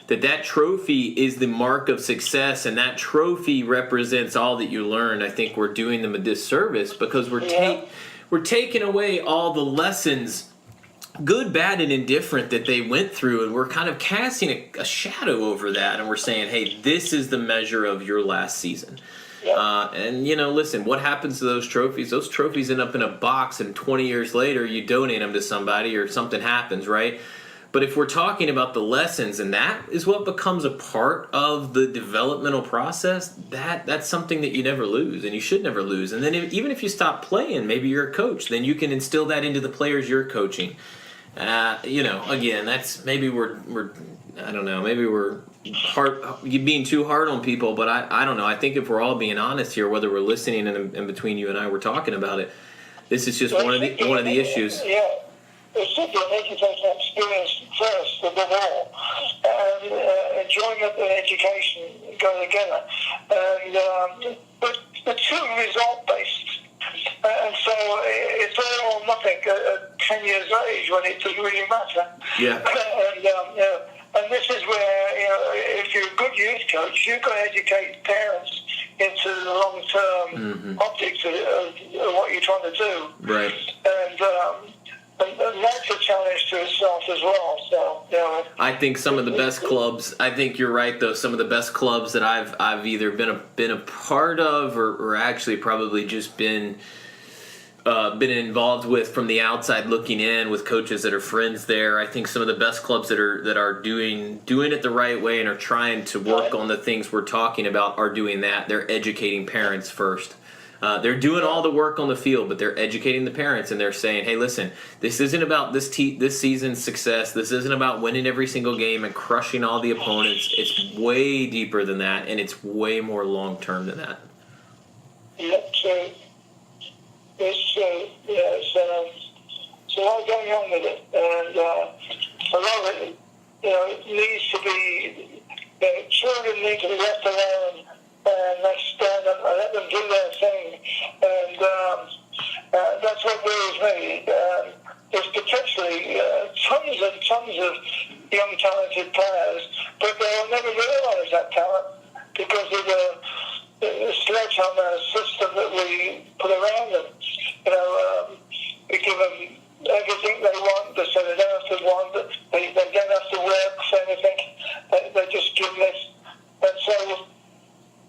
that trophy is the mark of success, and that trophy represents all that you learned, I think we're doing them a disservice, because we're taking away all the lessons, good, bad, and indifferent, that they went through, and we're kind of casting a shadow over that, and we're saying, hey, this is the measure of your last season. And listen, what happens to those trophies? Those trophies end up in a box, and 20 years later you donate them to somebody, or something happens, right? But if we're talking about the lessons, and that is what becomes a part of the developmental process, that's something that you never lose, and you should never lose. And then even if you stop playing, maybe you're a coach, then you can instill that into the players you're coaching. Again, that's maybe we're I don't know, maybe we're being too hard on people, but I don't know. I think if we're all being honest here, whether we're listening and between you and I, we're talking about it, this is just one of the issues. Yeah. It should be an educational experience first, above all. And enjoyment and education go together. But the two are result-based. And so it's all or nothing at 10 years of age, when it doesn't really matter. Yeah. And this is where, if you're a good youth coach, you've got to educate parents into the long-term optics of what you're trying to do. Right. And that's a challenge to itself as well. So, I think some of the best clubs. I think you're right, though. Some of the best clubs that I've either been a part of, or actually probably just been involved with from the outside looking in, with coaches that are friends there. I think some of the best clubs that are doing it the right way and are trying to work on the things we're talking about are doing that. They're educating parents first. They're doing all the work on the field, but they're educating the parents, and they're saying, hey, listen, this isn't about this season's success. This isn't about winning every single game and crushing all the opponents. It's way deeper than that, and it's way more long-term than that. Yep, so I'm going on with it, and a lot of it, it needs to be, children need to be left alone, and let them do their thing, and that's what worries me. There's potentially tons and tons of young talented players, but they'll never realise that talent because of the sledgehammer system that we put around them. We give them everything they want, so they don't have to want, they don't have to work for anything, they just give this, and so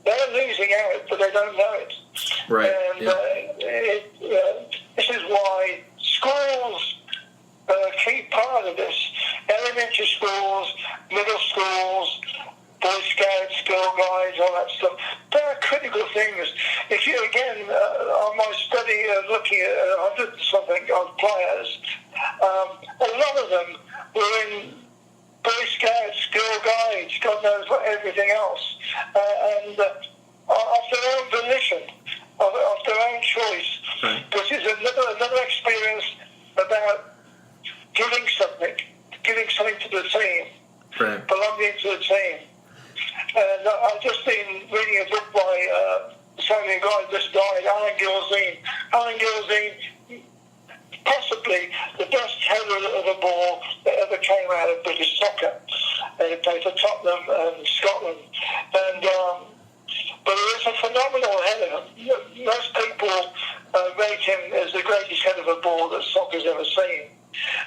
they're losing out, but they don't know it. Right. And this is why schools are a key part of this. Elementary schools, middle schools, Boy Scouts, Girl Guides, all that stuff. They are critical things. If you, again, on my study looking at 100 and something odd players, a lot of them were in Boy Scouts, Girl Guides, God knows what, everything else. And of their own volition, of their own choice. Right. This is another experience about giving something to the team, Right. belonging to the team. And I've just been reading a book by somebody who just died, Alan Gilzine. Alan Gilzine, possibly the best header of a ball that ever came out of British soccer. He played for Tottenham and Scotland. And but he was a phenomenal header. Most people rate him as the greatest header of a ball that soccer's ever seen.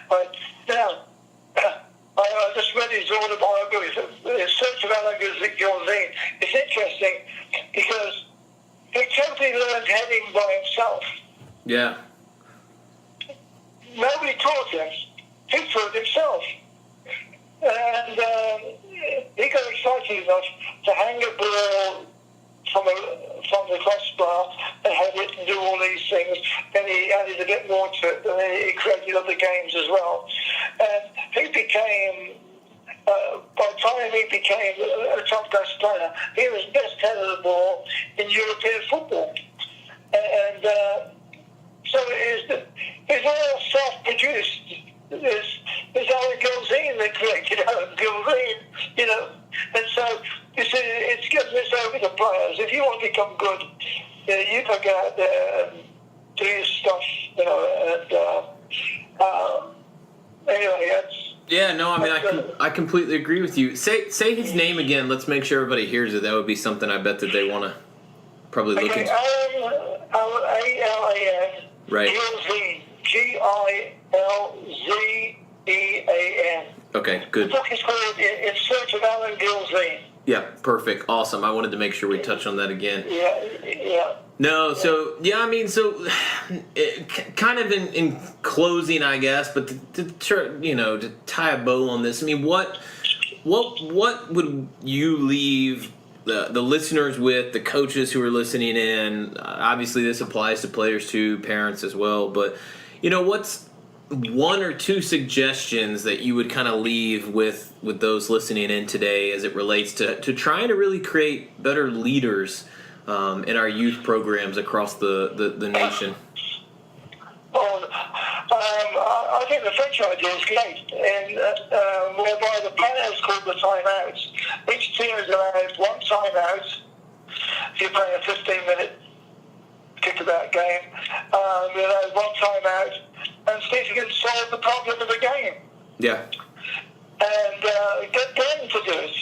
But now, I just read his autobiography, The Search of Alan Gilzine. It's interesting because he totally learned heading by himself. Yeah. Nobody taught him. He taught himself. And he got excited enough to hang a ball from the crossbar and head it and do all these things. Then he added a bit more to it, and then he created other games as well. And he became, by the time he became a top-class player, he was best head of the ball in European football. And so it's all self-produced. There's Alan Gilzine that created Alan Gilzine, you know. And so it's getting this over to players. If you want to become good, you've got to get out there and do your stuff, you know. And anyway, that's... Yeah, no, I mean, I completely agree with you. Say his name again. Let's make sure everybody hears it. That would be something I bet that they want to probably look into. Alan, right. Gilzine, Gilzean. Okay, good. The book is called In Search of Alan Gilzine. Yeah, perfect. Awesome. I wanted to make sure we touch on that again. Yeah. No, so, yeah, I mean, so, kind of in closing, I guess, but to tie a bow on this, I mean, what would you leave the listeners with, the coaches who are listening in? Obviously, this applies to players too, parents as well, but, what's one or two suggestions that you would kind of leave with those listening in today as it relates to trying to really create better leaders in our youth programs across the nation? Well, I think the French idea is great, and whereby the players call the timeouts. Each team is allowed one timeout. If you're playing a 15-minute kickabout game, you're allowed one timeout, and see if you can solve the problem of the game. Yeah. And get them to do it.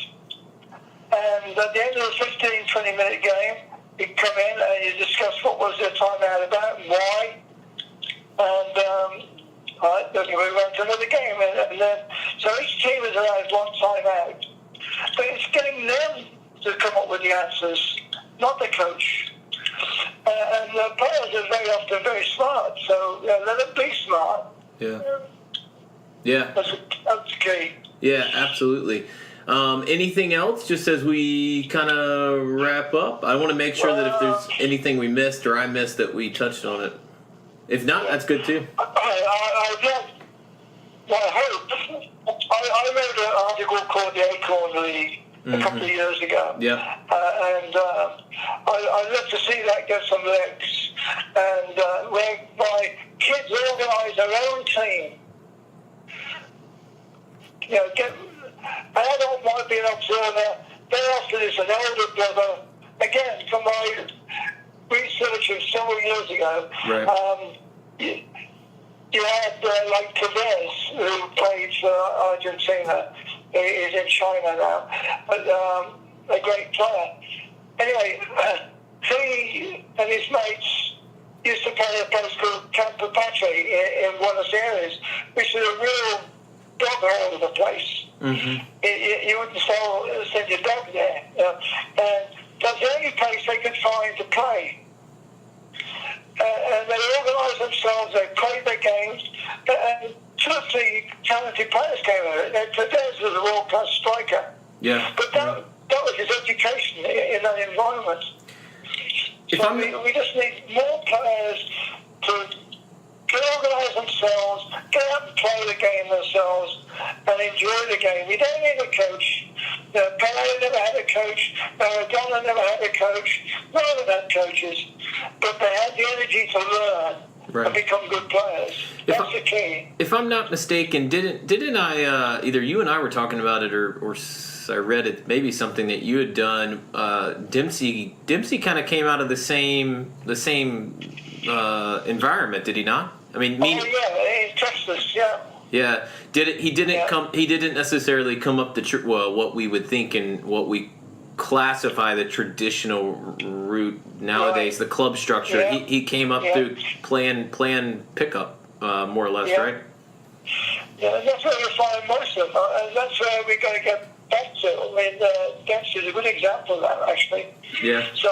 And at the end of the 15, 20-minute game, you come in and you discuss what was the timeout about and why. And then we move on to another game. And then, so each team is allowed one timeout. But it's getting them to come up with the answers, not the coach. And the players are very often very smart, so let them be smart. Yeah. That's the key. Yeah, absolutely. Anything else, just as we kind of wrap up? I want to make sure that if there's anything we missed or I missed that we touched on it. If not, that's good too. I wrote an article called The Acorn League a couple of years ago. Yeah. And I'd love to see that get some legs. And whereby kids organise their own team. An adult might be an observer. Thereafter, there's an older brother. Again, from my research of several years ago, right. You had like Tevez, who played for Argentina. He's in China now, but a great player. Anyway, he and his mates used to play a place called Campo Patri in Buenos Aires, which is a real dog all over the place. Mm-hmm. You wouldn't send your dog there. And that's the only place they could find to play. And they organised themselves, they played their games, and 2 or 3 talented players came out of it. Tevez was a world-class striker. Yeah. But that was his education in that environment. So we just need more players to organise themselves, get out and play the game themselves, and and enjoy the game. We don't need a coach. Pelé never had a coach. Maradona never had a coach. None of them had coaches. But they had the energy to learn and become good players. That's the key. If I'm not mistaken, didn't I, either you and I were talking about it or I read it, maybe something that you had done, Dempsey kind of came out of the same environment, did he not? I mean, in Texas, yeah. Yeah, he didn't necessarily come up what we would think and what we classify the traditional route nowadays, the club structure. Yeah. He came up through playing pickup, more or less, right? Yeah, and that's where we find most of them, and that's where we're going to get back to. I mean, Dempsey is a good example of that, actually. Yeah. So,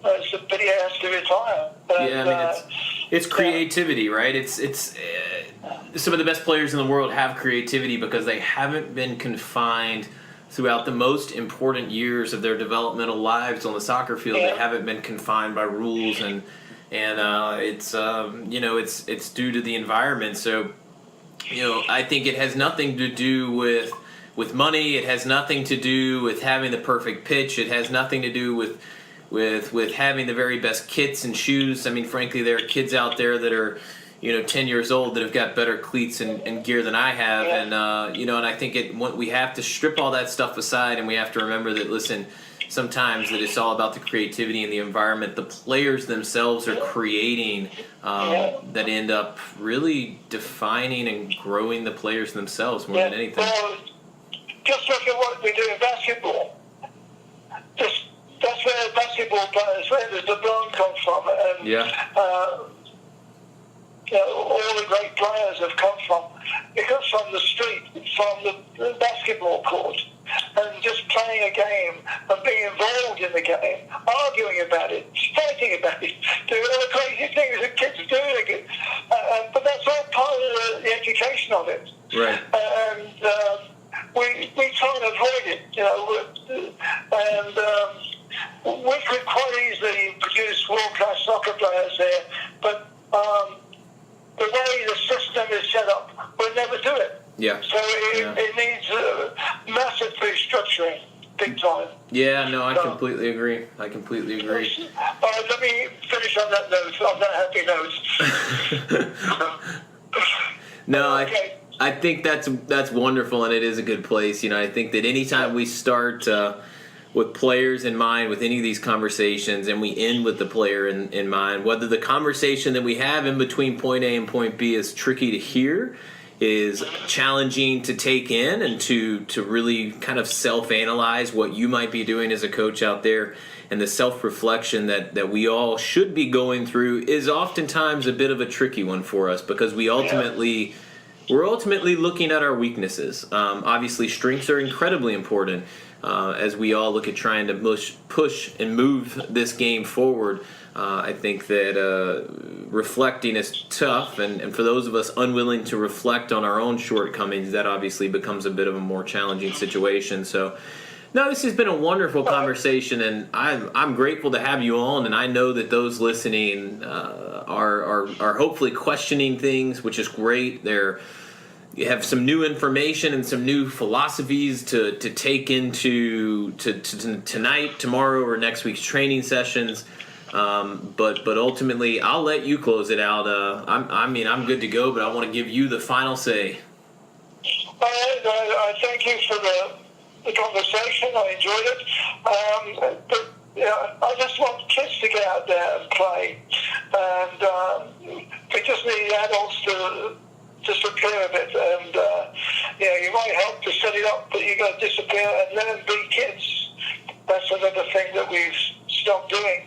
it's a pity he has to retire. But, yeah, I mean, it's creativity, right? It's some of the best players in the world have creativity because they haven't been confined throughout the most important years of their developmental lives on the soccer field. They haven't been confined by rules, and it's it's due to the environment. So, I think it has nothing to do with money. It has nothing to do with having the perfect pitch. It has nothing to do with having the very best kits and shoes. I mean, frankly, there are kids out there that are 10 years old that have got better cleats and gear than I have, and and I think we have to strip all that stuff aside, and we have to remember that, listen, sometimes that it's all about the creativity and the environment the players themselves are creating, that end up really defining and growing the players themselves more than anything. Well, just look at what we do in basketball. That's where basketball players, where does LeBron come from? And, all the great players have come from. It comes from the street, from the basketball court, and just playing a game and being involved in the game, arguing about it, fighting about it, doing all the crazy things that kids do. But that's all part of the education of it. Right. And we try and avoid it, and we could quite easily produce world-class soccer players there, but the way the system is set up, we'll never do it. Yeah. So it needs massive restructuring, big time. Yeah, no, I completely agree. Let me finish on that note, on that happy note. No, I think that's wonderful, and it is a good place. I think that anytime we start with players in mind with any of these conversations, and we end with the player in mind, whether the conversation that we have in between point A and point B is tricky to hear, is challenging to take in, and to really kind of self-analyze what you might be doing as a coach out there, and the self-reflection that we all should be going through is oftentimes a bit of a tricky one for us, because we're ultimately looking at our weaknesses. Obviously, strengths are incredibly important as we all look at trying to push and move this game forward. I think that reflecting is tough, and for those of us unwilling to reflect on our own shortcomings, that obviously becomes a bit of a more challenging situation. So, no, this has been a wonderful conversation, and I'm grateful to have you on, and I know that those listening are hopefully questioning things, which is great. You have some new information and some new philosophies to take into tonight, tomorrow, or next week's training sessions. But ultimately, I'll let you close it out. I'm good to go, but I want to give you the final say. I thank you for the conversation. I enjoyed it. But I just want kids to get out there and play, and we just need adults to disappear a bit, and you might help to set it up, but you got to disappear and let them be kids. That's another thing that we've stopped doing.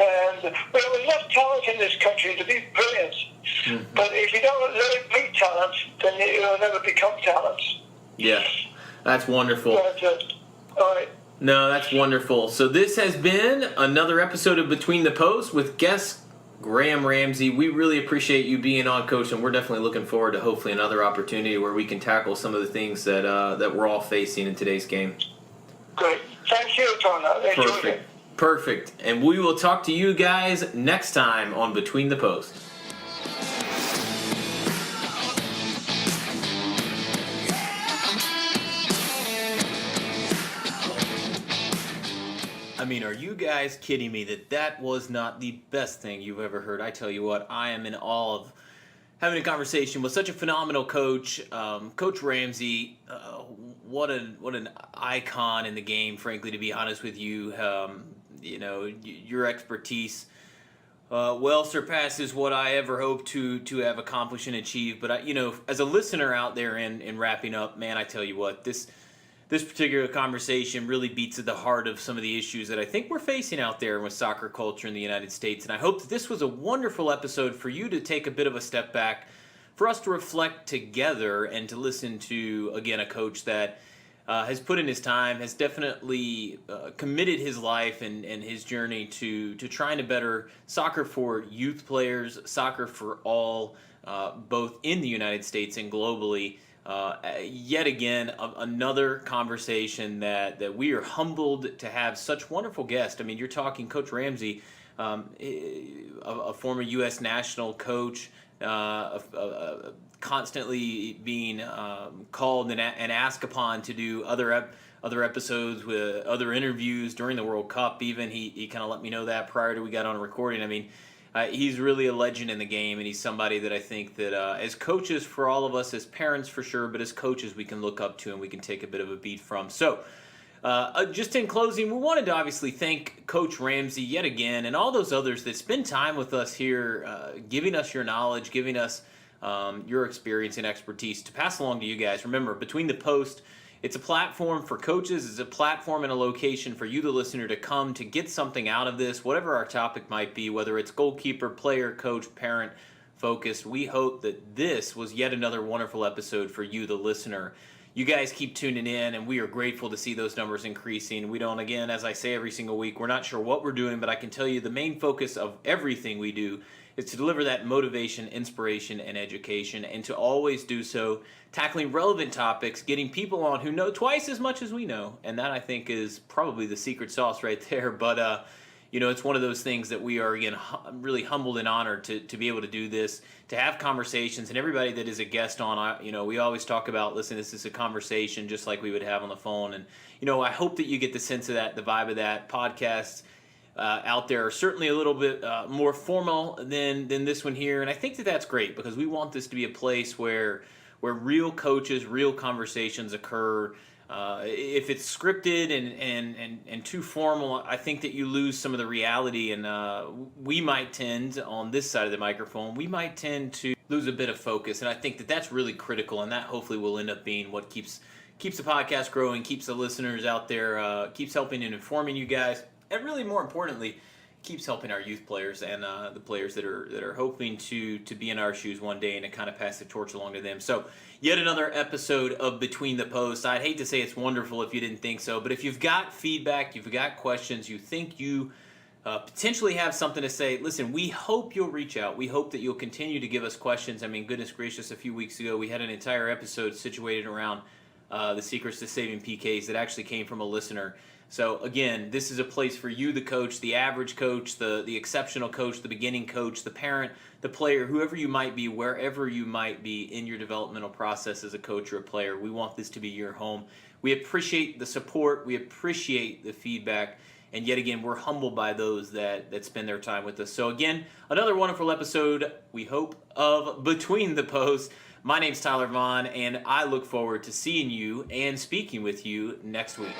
And we have enough talent in this country to be brilliant, but if you don't let it be talent, then you'll never become talent. Yeah, that's wonderful. All right. No, that's wonderful. So this has been another episode of Between the Posts with guest Graham Ramsay. We really appreciate you being on, Coach, and we're definitely looking forward to hopefully another opportunity where we can tackle some of the things that we're all facing in today's game. Great. Thank you, Tona. Perfect. And we will talk to you guys next time on Between the Posts. I mean, are you guys kidding me that was not the best thing you've ever heard? I tell you what, I am in awe of having a conversation with such a phenomenal coach, Coach Ramsay. What an icon in the game, frankly, to be honest with you. Your expertise well surpasses what I ever hoped to have accomplished and achieved. But as a listener out there and wrapping up, man, I tell you what, this particular conversation really beats at the heart of some of the issues that I think we're facing out there with soccer culture in the United States. And I hope that this was a wonderful episode for you to take a bit of a step back, for us to reflect together and to listen to, again, a coach that has put in his time, has definitely committed his life and his journey to trying to better soccer for youth players, soccer for all, both in the United States and globally. Yet again, another conversation that we are humbled to have such wonderful guests. I mean, you're talking Coach Ramsay, a former U.S. national coach, constantly being called and asked upon to do other episodes with other interviews during the World Cup. Even he kind of let me know that prior to we got on recording. I mean, he's really a legend in the game, and he's somebody that I think that as coaches for all of us, as parents for sure, but as coaches we can look up to and we can take a bit of a beat from. So just in closing, we wanted to obviously thank Coach Ramsay yet again and all those others that spend time with us here, giving us your knowledge, giving us your experience and expertise to pass along to you guys. Remember, Between the Post, it's a platform for coaches. It's a platform and a location for you, the listener, to come to get something out of this, whatever our topic might be, whether it's goalkeeper, player, coach, parent, focused. We hope that this was yet another wonderful episode for you, the listener. You guys keep tuning in, and we are grateful to see those numbers increasing. We don't, again, as I say every single week, we're not sure what we're doing, but I can tell you the main focus of everything we do is to deliver that motivation, inspiration, and education, and to always do so tackling relevant topics, getting people on who know twice as much as we know, and that I think is probably the secret sauce right there. But it's one of those things that we are, again, really humbled and honored to be able to do this, to have conversations, and everybody that is a guest on, we always talk about, listen, this is a conversation just like we would have on the phone, and I hope that you get the sense of that, the vibe of that. Podcasts out there are certainly a little bit more formal than this one here, and I think that that's great because we want this to be a place where real coaches, real conversations occur. If it's scripted and too formal, I think that you lose some of the reality, and we might tend, on this side of the microphone, we might tend to lose a bit of focus, and I think that that's really critical, and that hopefully will end up being what keeps the podcast growing, keeps the listeners out there, keeps helping and informing you guys, and really more importantly, keeps helping our youth players and the players that are hoping to be in our shoes one day and to kind of pass the torch along to them. So yet another episode of Between the Post. I'd hate to say it's wonderful if you didn't think so, but if you've got feedback, you've got questions, you think you potentially have something to say, listen, we hope you'll reach out. We hope that you'll continue to give us questions. I mean, goodness gracious, a few weeks ago we had an entire episode situated around the secrets to saving PKs that actually came from a listener. So again, this is a place for you, the coach, the average coach, the exceptional coach, the beginning coach, the parent, the player, whoever you might be, wherever you might be in your developmental process as a coach or a player. We want this to be your home. We appreciate the support. We appreciate the feedback. And yet again, we're humbled by those that spend their time with us. So again, another wonderful episode, we hope, of Between the Post. My name's Tyler Vaughan, and I look forward to seeing you and speaking with you next week.